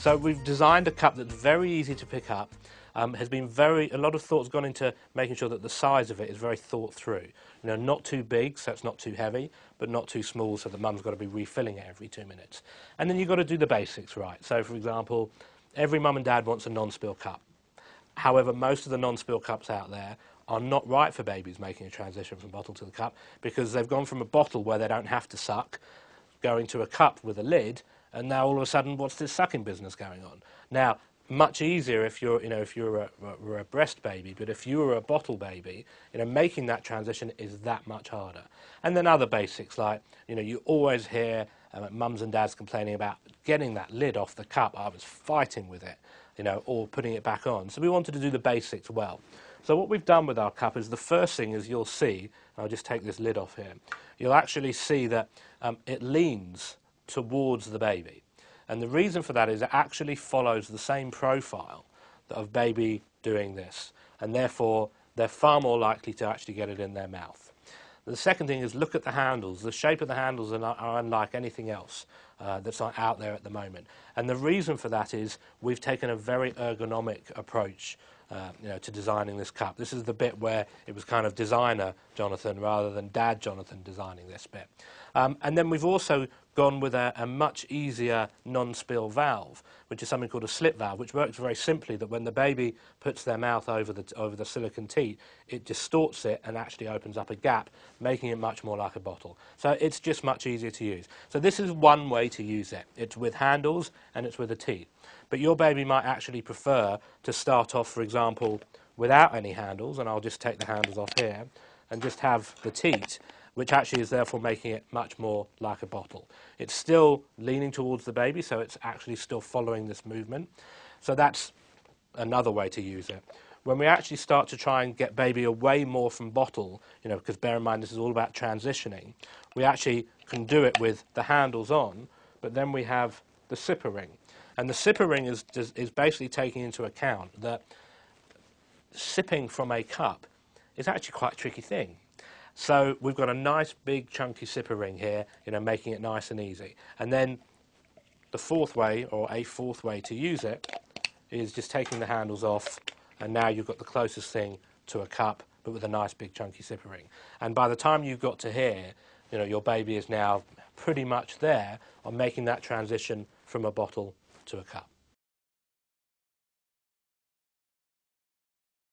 So we've designed a cup that's very easy to pick up. Has been a lot of thought's gone into making sure that the size of it is very thought through. You know, not too big, so it's not too heavy, but not too small, so the mum's got to be refilling it every 2 minutes. And then you've got to do the basics right. So, for example, every mum and dad wants a non-spill cup. However, most of the non-spill cups out there are not right for babies making a transition from bottle to the cup, because they've gone from a bottle where they don't have to suck, going to a cup with a lid, and now all of a sudden, what's this sucking business going on? Now, much easier if you're, a breast baby, but if you were a bottle baby, making that transition is that much harder. And then other basics like, you always hear mums and dads complaining about getting that lid off the cup. I was fighting with it, or putting it back on. So we wanted to do the basics well. So what we've done with our cup is the first thing is you'll see, I'll just take this lid off here, you'll actually see that it leans towards the baby. And the reason for that is it actually follows the same profile of baby doing this, and therefore they're far more likely to actually get it in their mouth. The second thing is look at the handles. The shape of the handles are unlike anything else that's out there at the moment. And the reason for that is we've taken a very ergonomic approach to designing this cup. This is the bit where it was kind of designer Jonathan rather than dad Jonathan designing this bit. And then we've also gone with a much easier non-spill valve, which is something called a slip valve, which works very simply that when the baby puts their mouth over the silicone teat, it distorts it and actually opens up a gap, making it much more like a bottle. So it's just much easier to use. So this is one way to use it. It's with handles and it's with a teat. But your baby might actually prefer to start off, for example, without any handles, and I'll just take the handles off here, and just have the teat, which actually is therefore making it much more like a bottle. It's still leaning towards the baby, so it's actually still following this movement. So that's another way to use it. When we actually start to try and get baby away more from bottle, because bear in mind this is all about transitioning, we actually can do it with the handles on, but then we have the sipper ring. And the sipper ring is basically taking into account that sipping from a cup is actually quite a tricky thing. So we've got a nice big chunky sipper ring here, making it nice and easy. And then the fourth way, or a fourth way to use it, is just taking the handles off, and now you've got the closest thing to a cup, but with a nice big chunky sipper ring. And by the time you've got to here, your baby is now pretty much there on making that transition from a bottle to a cup.